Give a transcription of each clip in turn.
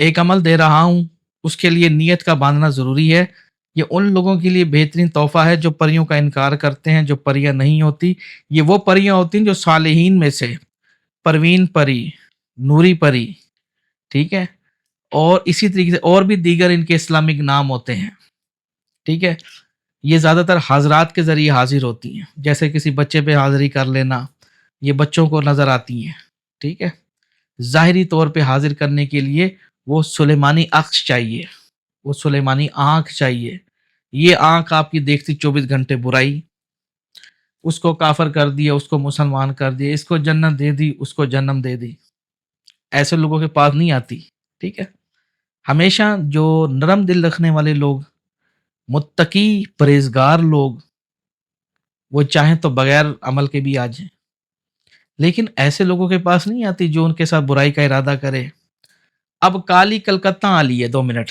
ایک عمل دے رہا ہوں، اس کے لیے نیت کا باندھنا ضروری ہے۔ یہ ان لوگوں کے لیے بہترین تحفہ ہے جو پریوں کا انکار کرتے ہیں، جو پریاں نہیں ہوتی۔ یہ وہ پریاں ہوتی ہیں جو صالحین میں سے پروین پری، نوری پری، ٹھیک ہے، اور اسی طریقے سے اور بھی دیگر ان کے اسلامک نام ہوتے ہیں، ٹھیک ہے۔ یہ زیادہ تر حاضرات کے ذریعے حاضر ہوتی ہیں، جیسے کسی بچے پہ حاضری کر لینا، یہ بچوں کو نظر آتی ہیں، ٹھیک ہے۔ ظاہری طور پہ حاضر کرنے کے لیے وہ سلیمانی عکس چاہیے، وہ سلیمانی آنکھ چاہیے۔ یہ آنکھ آپ کی دیکھتی 24 گھنٹے برائی، اس کو کافر کر دیا، اس کو مسلمان کر دیا، اس کو جنت دے دی، اس کو جنم دے دی، ایسے لوگوں کے پاس نہیں آتی، ٹھیک ہے۔ ہمیشہ جو نرم دل رکھنے والے لوگ، متقی پرہیزگار لوگ، وہ چاہیں تو بغیر عمل کے بھی آ جائیں، لیکن ایسے لوگوں کے پاس نہیں آتی جو ان کے ساتھ برائی کا ارادہ کرے۔ اب کالی کلکتہ آ لی ہے، 2 منٹ،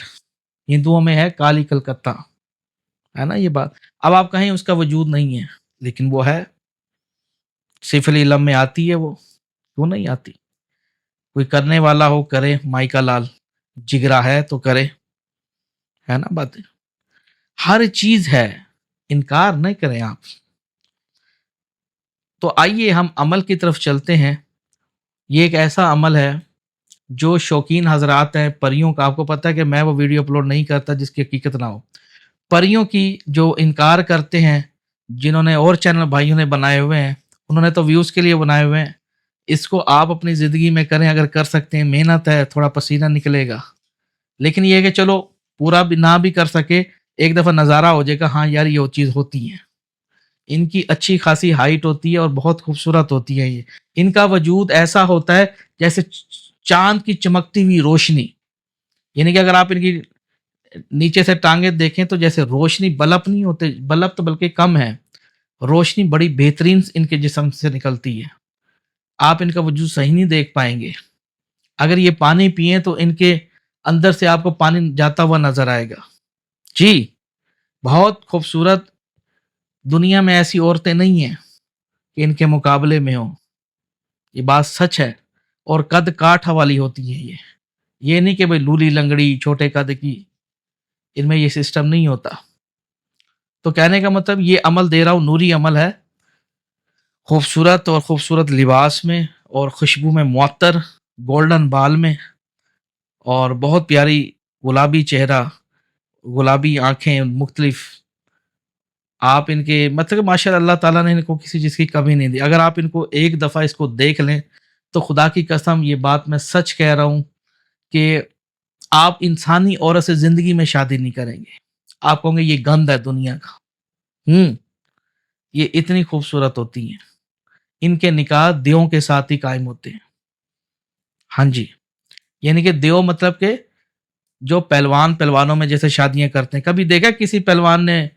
ہندوؤں میں ہے کالی کلکتہ، ہے نا یہ بات۔ اب آپ کہیں اس کا وجود نہیں ہے، لیکن وہ ہے، سفل علم میں آتی ہے وہ، کیوں نہیں آتی؟ کوئی کرنے والا ہو کرے، مائی کا لال جگرا ہے تو کرے، ہے نا بات۔ ہر چیز ہے، انکار نہیں کریں آپ۔ تو آئیے ہم عمل کی طرف چلتے ہیں۔ یہ ایک ایسا عمل ہے جو شوقین حضرات ہیں پریوں کا، آپ کو پتہ ہے کہ میں وہ ویڈیو اپلوڈ نہیں کرتا جس کی حقیقت نہ ہو۔ پریوں کی جو انکار کرتے ہیں، جنہوں نے اور چینل بھائیوں نے بنائے ہوئے ہیں، انہوں نے تو ویوز کے لیے بنائے ہوئے ہیں، اس کو آپ اپنی زندگی میں کریں، اگر کر سکتے ہیں، محنت ہے، تھوڑا پسینہ نکلے گا، لیکن یہ ہے کہ چلو پورا بھی نہ بھی کر سکے، ایک دفعہ نظارہ ہو جائے گا، ہاں یار یہ چیز ہوتی ہے۔ ان کی اچھی خاصی ہائٹ ہوتی ہے اور بہت خوبصورت ہوتی ہے یہ، ان کا وجود ایسا ہوتا ہے جیسے چاند کی چمکتی ہوئی روشنی، یعنی کہ اگر آپ ان کی نیچے سے ٹانگیں دیکھیں تو جیسے روشنی، بلب نہیں ہوتے، بلب تو بلکہ کم ہے، روشنی بڑی بہترین ان کے جسم سے نکلتی ہے، آپ ان کا وجود صحیح نہیں دیکھ پائیں گے۔ اگر یہ پانی پئیں تو ان کے اندر سے آپ کو پانی جاتا ہوا نظر آئے گا، جی بہت خوبصورت۔ دنیا میں ایسی عورتیں نہیں ہیں کہ ان کے مقابلے میں ہوں، یہ بات سچ ہے، اور قد کاٹھ والی ہوتی ہیں یہ نہیں کہ بھئی لولی لنگڑی چھوٹے قد کی، ان میں یہ سسٹم نہیں ہوتا۔ تو کہنے کا مطلب یہ عمل دے رہا ہوں، نوری عمل ہے، خوبصورت اور خوبصورت لباس میں، اور خوشبو میں معطر، گولڈن بال میں، اور بہت پیاری گلابی چہرہ، گلابی آنکھیں مختلف۔ آپ ان کے مطلب ماشاء اللہ تعالیٰ نے ان کو کسی چیز کی کمی نہیں دی۔ اگر آپ ان کو ایک دفعہ اس کو دیکھ لیں تو خدا کی قسم یہ بات میں سچ کہہ رہا ہوں کہ آپ انسانی عورت سے زندگی میں شادی نہیں کریں گے، آپ کہیں گے یہ گند ہے دنیا کا۔ یہ اتنی خوبصورت ہوتی ہیں، ان کے نکاح دیووں کے ساتھ ہی قائم ہوتے ہیں، ہاں جی، یعنی کہ دیو مطلب کہ جو پہلوانوں میں جیسے شادیاں کرتے ہیں، کبھی دیکھا کسی پہلوان نے،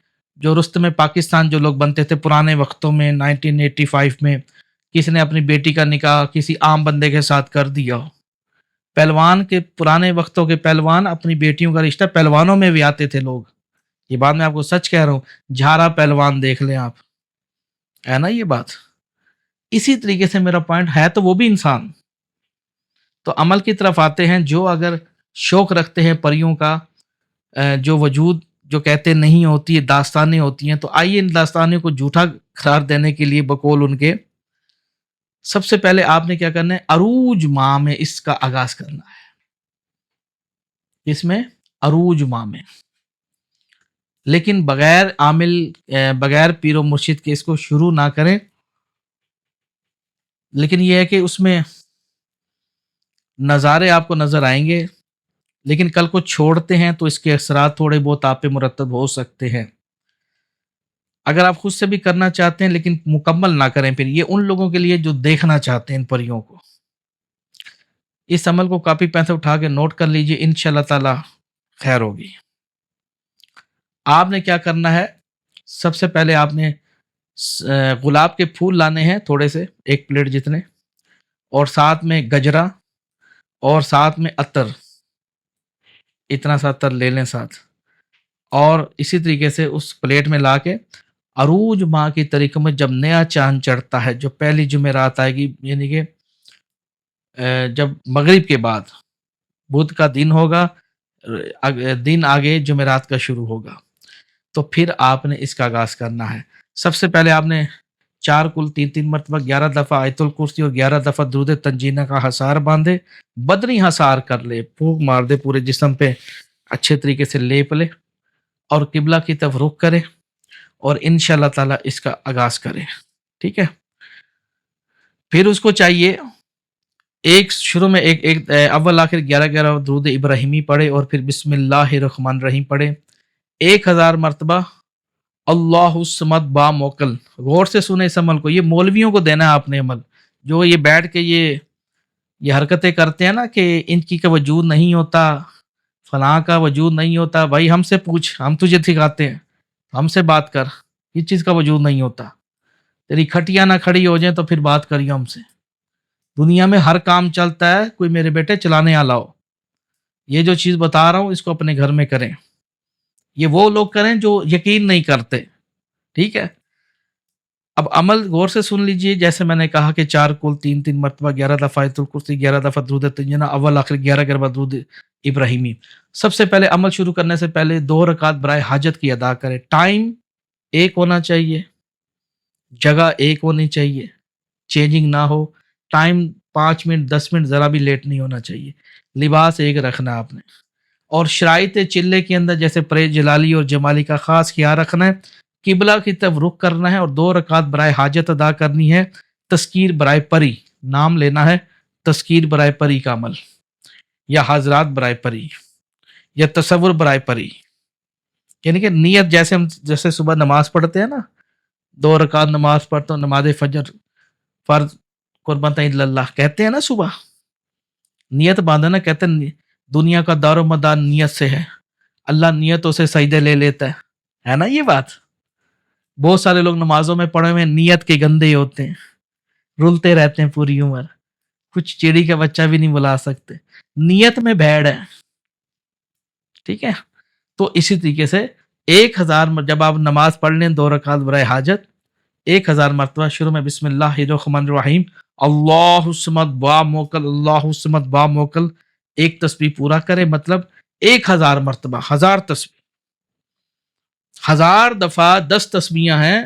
جو رستم پاکستان جو لوگ بنتے تھے پرانے وقتوں میں 1985 میں، کسی نے اپنی بیٹی کا نکاح کسی عام بندے کے ساتھ کر دیا ہو؟ پہلوان کے پرانے وقتوں کے پہلوان اپنی بیٹیوں کا رشتہ پہلوانوں میں بھی آتے تھے لوگ، یہ بات میں آپ کو سچ کہہ رہا ہوں، جھارا پہلوان دیکھ لیں آپ، ہے نا یہ بات۔ اسی طریقے سے میرا پوائنٹ ہے تو وہ بھی انسان۔ تو عمل کی طرف آتے ہیں، جو اگر شوق رکھتے ہیں پریوں کا، جو وجود جو کہتے نہیں ہوتی ہے، داستانیں ہوتی ہیں، تو آئیے ان داستانوں کو جھوٹا قرار دینے کے لیے بقول ان کے، سب سے پہلے آپ نے کیا کرنا ہے، عروج ماہ میں اس کا آغاز کرنا ہے۔ اس میں عروج ماہ میں، لیکن بغیر عامل، بغیر پیر و مرشد کے اس کو شروع نہ کریں، لیکن یہ ہے کہ اس میں نظارے آپ کو نظر آئیں گے، لیکن کل کو چھوڑتے ہیں تو اس کے اثرات تھوڑے بہت آپ پہ مرتب ہو سکتے ہیں۔ اگر آپ خود سے بھی کرنا چاہتے ہیں لیکن مکمل نہ کریں، پھر یہ ان لوگوں کے لیے جو دیکھنا چاہتے ہیں ان پریوں کو۔ اس عمل کو کاپی پین سے اٹھا کے نوٹ کر لیجئے، انشاءاللہ تعالی خیر ہوگی۔ آپ نے کیا کرنا ہے، سب سے پہلے آپ نے گلاب کے پھول لانے ہیں تھوڑے سے، 1 پلیٹ جتنے، اور ساتھ میں گجرا، اور ساتھ میں عطر، اتنا سا عطر لے لیں ساتھ، اور اسی طریقے سے اس پلیٹ میں لا کے عروج ماہ کی طریقوں میں جب نیا چاند چڑھتا ہے، جو پہلی جمعرات آئے گی، یعنی کہ جب مغرب کے بعد بدھ کا دن ہوگا، دن آگے جمعرات کا شروع ہوگا، تو پھر آپ نے اس کا آغاز کرنا ہے۔ سب سے پہلے آپ نے 4 کل 3 مرتبہ 11 دفعہ آیت الکرسی اور 11 دفعہ درود تنجینہ کا حصار باندھے، بدنی حصار کر لے، پھونک مار دے پورے جسم پہ، اچھے طریقے سے لیپ لے اور قبلہ کی طرف رخ کرے اور انشاءاللہ تعالیٰ اس کا آغاز کرے، ٹھیک ہے۔ پھر اس کو چاہیے ایک شروع میں ایک اول آخر 11 درود ابراہیمی پڑھے اور پھر بسم اللہ الرحمن الرحیم پڑھے 1000 مرتبہ اللہ الصمد با موکل۔ غور سے سنے اس عمل کو، یہ مولویوں کو دینا ہے آپ نے عمل، جو یہ بیٹھ کے یہ حرکتیں کرتے ہیں نا کہ ان کی کا وجود نہیں ہوتا، فلاں کا وجود نہیں ہوتا، بھائی ہم سے پوچھ، ہم تجھے سکھاتے ہیں، ہم سے بات کر، اس چیز کا وجود نہیں ہوتا، تیری کھٹیاں نہ کھڑی ہو جائیں تو پھر بات کریے ہم سے۔ دنیا میں ہر کام چلتا ہے، کوئی میرے بیٹے چلانے آ لاؤ، یہ جو چیز بتا رہا ہوں اس کو اپنے گھر میں کریں، یہ وہ لوگ کریں جو یقین نہیں کرتے، ٹھیک ہے۔ اب عمل غور سے سن لیجئے، جیسے میں نے کہا کہ 4 کل 3 مرتبہ 11 دفعہ آیت الکرسی، 11 دفعہ درود تنجینہ، اول آخر 11 درود ابراہیمی۔ سب سے پہلے عمل شروع کرنے سے پہلے 2 رکعت برائے حاجت کی ادا کرے، ٹائم ایک ہونا چاہیے، جگہ ایک ہونی چاہیے، چینجنگ نہ ہو، ٹائم 5 منٹ 10 منٹ ذرا بھی لیٹ نہیں ہونا چاہیے، لباس ایک رکھنا آپ نے، اور شرائط چلے کے اندر جیسے پرہیز جلالی اور جمالی کا خاص خیال رکھنا ہے، قبلہ کی طرف رخ کرنا ہے اور 2 رکعت برائے حاجت ادا کرنی ہے، تذکیر برائے پری، نام لینا ہے، تذکیر برائے پری کا عمل، یا حضرات برائے پری، یا تصور برائے پری، یعنی کہ نیت جیسے صبح نماز پڑھتے ہیں نا، 2 رکعت نماز پڑھتا ہوں، نماز فجر فرض قربت اللہ کہتے ہیں نا، صبح نیت باندھنا، کہتے ہیں دنیا کا دار و مدار نیت سے ہے، اللہ نیتوں سے سجدے لے لیتا ہے نا یہ بات۔ بہت سارے لوگ نمازوں میں پڑھے ہوئے نیت کے گندے ہوتے ہیں، رلتے رہتے ہیں پوری عمر، کچھ چڑی کا بچہ بھی نہیں بلا سکتے، نیت میں بھیڑ ہے، ٹھیک ہے۔ تو اسی طریقے سے 1000 جب آپ نماز پڑھ لیں 2 رکعت برائے حاجت، 1000 مرتبہ شروع میں بسم اللہ الرحمن الرحیم، اللہ الصمد با موکل، اللہ الصمد با موکل، ایک تسبیح پورا کرے، مطلب 1000 مرتبہ، 1000 تسبیح، 1000 دفعہ 10 تسبیحاں ہیں،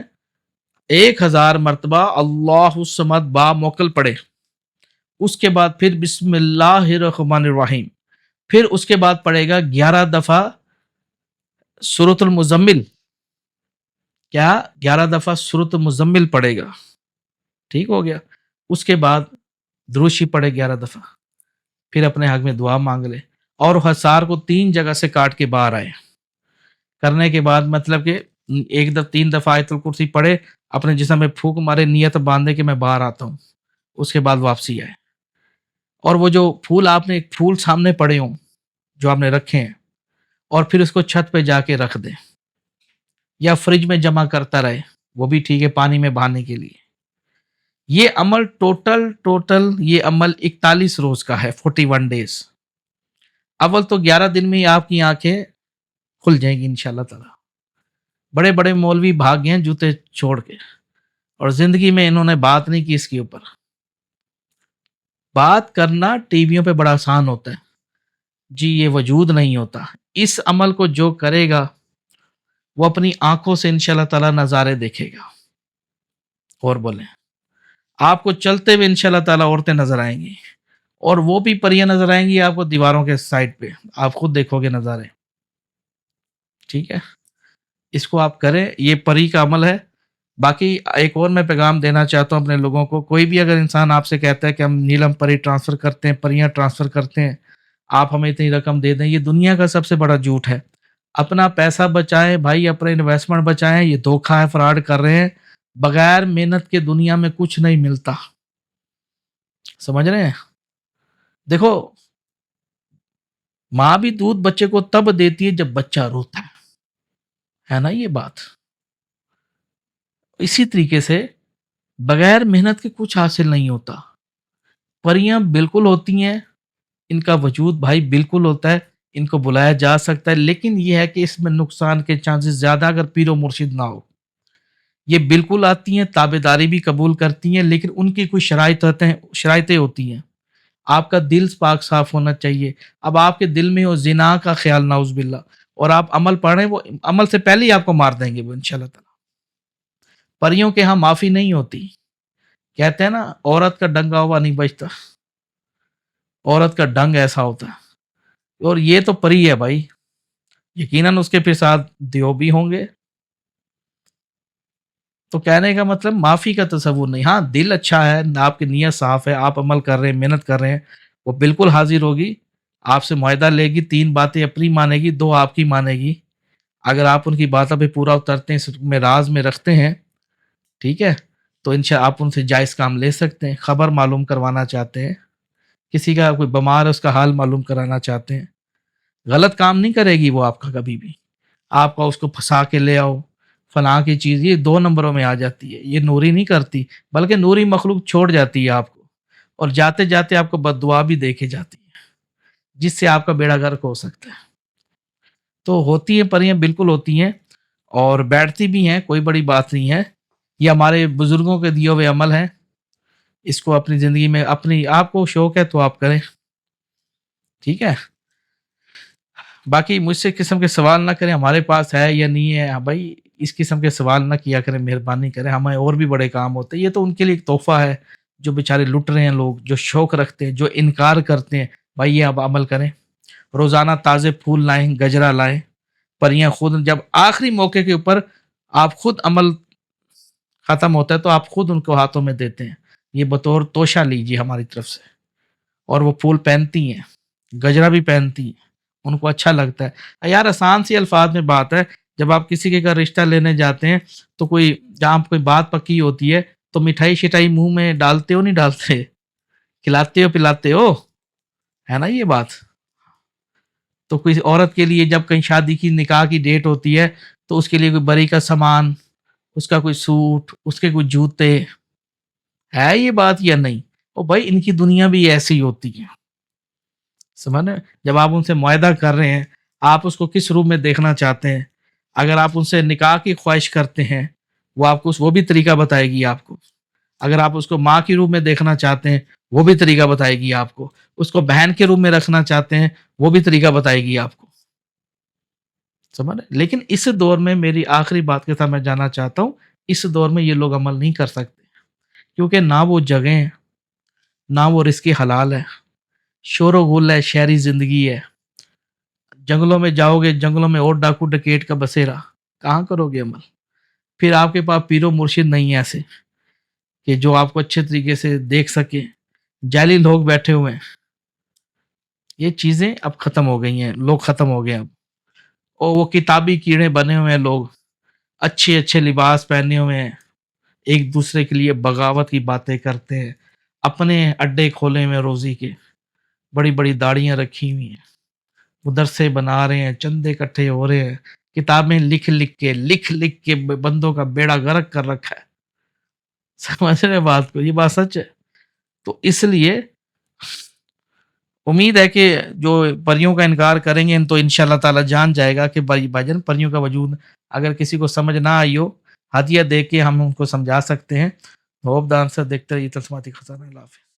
1000 مرتبہ اللہ الصمد با موکل پڑھے، اس کے بعد پھر بسم اللہ الرحمن الرحیم، پھر اس کے بعد پڑھے گا 11 دفعہ سورۃ المزمل، کیا 11 دفعہ سورۃ المزمل پڑھے گا، ٹھیک ہو گیا۔ اس کے بعد دروشی پڑھے 11 دفعہ، پھر اپنے حق میں دعا مانگ لے، اور حصار کو 3 جگہ سے کاٹ کے باہر آئے، کرنے کے بعد مطلب کہ 3 دفعہ آیت الکرسی پڑھے، اپنے جسم میں پھونک مارے، نیت باندھے کہ میں باہر آتا ہوں، اس کے بعد واپسی آئے، اور وہ جو پھول آپ نے پھول سامنے پڑے ہوں جو آپ نے رکھے ہیں، اور پھر اس کو چھت پہ جا کے رکھ دیں، یا فریج میں جمع کرتا رہے، وہ بھی ٹھیک ہے، پانی میں بہانے کے لیے۔ یہ عمل ٹوٹل یہ عمل 41 روز کا ہے، 41 ڈیز۔ اول تو 11 دن میں ہی آپ کی آنکھیں کھل جائیں گی انشاءاللہ تعالی۔ بڑے بڑے مولوی بھاگ گئے ہیں جوتے چھوڑ کے، اور زندگی میں انہوں نے بات نہیں کی اس کے اوپر۔ بات کرنا ٹی ویوں پہ بڑا آسان ہوتا ہے جی، یہ وجود نہیں ہوتا۔ اس عمل کو جو کرے گا وہ اپنی آنکھوں سے انشاءاللہ تعالی نظارے دیکھے گا۔ اور بولیں، آپ کو چلتے ہوئے انشاءاللہ تعالی عورتیں نظر آئیں گی، اور وہ بھی پریاں نظر آئیں گی آپ کو دیواروں کے سائڈ پہ، آپ خود دیکھو گے نظارے، ٹھیک ہے۔ اس کو آپ کریں، یہ پری کا عمل ہے۔ باقی ایک اور میں پیغام دینا چاہتا ہوں اپنے لوگوں کو، کوئی بھی اگر انسان آپ سے کہتا ہے کہ ہم نیلم پری ٹرانسفر کرتے ہیں، پریاں ٹرانسفر کرتے ہیں، آپ ہمیں اتنی رقم دے دیں، یہ دنیا کا سب سے بڑا جھوٹ ہے۔ اپنا پیسہ بچائیں بھائی، اپنے انویسٹمنٹ بچائیں، یہ دھوکہ ہے، فراڈ کر رہے ہیں، بغیر محنت کے دنیا میں کچھ نہیں ملتا، سمجھ رہے ہیں؟ دیکھو، ماں بھی دودھ بچے کو تب دیتی ہے جب بچہ روتا ہے نا یہ بات۔ اسی طریقے سے بغیر محنت کے کچھ حاصل نہیں ہوتا۔ پریاں بالکل ہوتی ہیں، ان کا وجود بھائی بالکل ہوتا ہے، ان کو بلایا جا سکتا ہے، لیکن یہ ہے کہ اس میں نقصان کے چانسز زیادہ اگر پیر و مرشد نہ ہو۔ یہ بالکل آتی ہیں، تابع داری بھی قبول کرتی ہیں، لیکن ان کی کچھ شرائطیں ہوتی ہیں۔ آپ کا دل پاک صاف ہونا چاہیے. اب آپ کے دل میں ہو زنا کا خیال نعوذ باللہ اور آپ عمل پڑھ رہے ہیں، وہ عمل سے پہلے ہی آپ کو مار دیں گے وہ انشاءاللہ تعالیٰ. پریوں کے ہاں معافی نہیں ہوتی. کہتے ہیں نا عورت کا ڈنگا ہوا نہیں بچتا، عورت کا ڈنگ ایسا ہوتا ہے. اور یہ تو پری ہے بھائی، یقیناً اس کے پھر ساتھ دیو بھی ہوں گے. تو کہنے کا مطلب معافی کا تصور نہیں. ہاں دل اچھا ہے، آپ کی نیت صاف ہے، آپ عمل کر رہے ہیں، محنت کر رہے ہیں، وہ بالکل حاضر ہوگی. آپ سے معاہدہ لے گی، 3 باتیں اپنی مانے گی، 2 آپ کی مانے گی. اگر آپ ان کی باتوں پہ پورا اترتے ہیں، اس میں راز میں رکھتے ہیں، ٹھیک ہے، تو انشاء آپ ان سے جائز کام لے سکتے ہیں. خبر معلوم کروانا چاہتے ہیں، کسی کا کوئی بیمار ہے اس کا حال معلوم کرانا چاہتے ہیں، غلط کام نہیں کرے گی وہ آپ کا کبھی بھی. آپ کا اس کو پھنسا کے لے آؤ فلاں کی چیز، یہ 2 نمبروں میں آ جاتی ہے. یہ نوری نہیں کرتی، بلکہ نوری مخلوق چھوڑ جاتی ہے آپ کو، اور جاتے جاتے آپ کو بد دعا بھی دے کے جاتی ہے، جس سے آپ کا بیڑا غرق ہو سکتا ہے. تو ہوتی ہیں پریاں، بالکل ہوتی ہیں، اور بیٹھتی بھی ہیں، کوئی بڑی بات نہیں ہے. یہ ہمارے بزرگوں کے دیے ہوئے عمل ہیں. اس کو اپنی زندگی میں، اپنی آپ کو شوق ہے تو آپ کریں، ٹھیک ہے. باقی مجھ سے قسم کے سوال نہ کریں ہمارے پاس ہے یا نہیں ہے. ہاں بھائی، اس قسم کے سوال نہ کیا کریں، مہربانی کریں. ہمیں اور بھی بڑے کام ہوتے ہیں، یہ تو ان کے لیے ایک تحفہ ہے جو بیچارے لٹ رہے ہیں لوگ، جو شوق رکھتے ہیں، جو انکار کرتے ہیں. بھائی یہ اب عمل کریں، روزانہ تازے پھول لائیں، گجرا لائیں. پریاں خود جب آخری موقع کے اوپر آپ خود عمل ختم ہوتا ہے تو آپ خود ان کو ہاتھوں میں دیتے ہیں، یہ بطور توشہ لیجیے ہماری طرف سے. اور وہ پھول پہنتی ہیں، گجرا بھی پہنتی ہیں، ان کو اچھا لگتا ہے. یار آسان سی الفاظ میں بات ہے، جب آپ کسی کے گھر رشتہ لینے جاتے ہیں تو کوئی جہاں کوئی بات پکی ہوتی ہے تو مٹھائی شٹائی منہ میں ڈالتے ہو نہیں ڈالتے، کھلاتے ہو پلاتے ہو، ہے نا یہ بات. تو کوئی عورت کے لیے جب کہیں شادی کی نکاح کی ڈیٹ ہوتی ہے تو اس کے لیے کوئی بری کا سامان، اس کا کوئی سوٹ، اس کے کوئی جوتے، ہے یہ بات یا نہیں؟ او بھائی ان کی دنیا بھی ایسی ہوتی ہے، سمجھ. جب آپ ان سے معاہدہ کر رہے ہیں، آپ اس کو کس روپ میں دیکھنا چاہتے ہیں. اگر آپ ان سے نکاح کی خواہش کرتے ہیں، وہ آپ کو وہ بھی طریقہ بتائے گی آپ کو. اگر آپ اس کو ماں کے روپ میں دیکھنا چاہتے ہیں، وہ بھی طریقہ بتائے گی آپ کو. اس کو بہن کے روپ میں رکھنا چاہتے ہیں، وہ بھی طریقہ بتائے گی آپ کو، سمجھ. لیکن اس دور میں میری آخری بات کے ساتھ میں جانا چاہتا ہوں، اس دور میں یہ لوگ عمل نہیں کر سکتے، کیونکہ نہ وہ جگہ ہیں، نہ وہ رزق حلال ہے، شور و غل ہے، شہری زندگی ہے. جنگلوں میں جاؤ گے، جنگلوں میں اور ڈاکو ڈکیٹ کا بسیرا، کہاں کرو گے عمل. پھر آپ کے پاس پیر و مرشد نہیں ہے ایسے کہ جو آپ کو اچھے طریقے سے دیکھ سکے. جعلی لوگ بیٹھے ہوئے ہیں. یہ چیزیں اب ختم ہو گئی ہیں، لوگ ختم ہو گئے اب. اور وہ کتابی کیڑے بنے ہوئے ہیں لوگ، اچھے اچھے لباس پہنے ہوئے ہیں، ایک دوسرے کے لیے بغاوت کی باتیں کرتے ہیں، اپنے اڈے کھولے ہوئے روزی کے، بڑی بڑی داڑیاں رکھی ہوئی ہیں، مدرسے بنا رہے ہیں، چندے اکٹھے ہو رہے ہیں، کتابیں لکھ لکھ کے بندوں کا بیڑا غرق کر رکھا ہے. سمجھ رہے ہیں بات کو؟ یہ بات سچ ہے. تو اس لیے امید ہے کہ جو پریوں کا انکار کریں گے تو انشاءاللہ تعالی جان جائے گا کہ بھائی جان پریوں کا وجود. اگر کسی کو سمجھ نہ آئی ہو، ہدیہ دے کے ہم ان کو سمجھا سکتے ہیں. ہوپ دان سے دیکھتے رہیے تسماتی خزانہ. اللہ حافظ.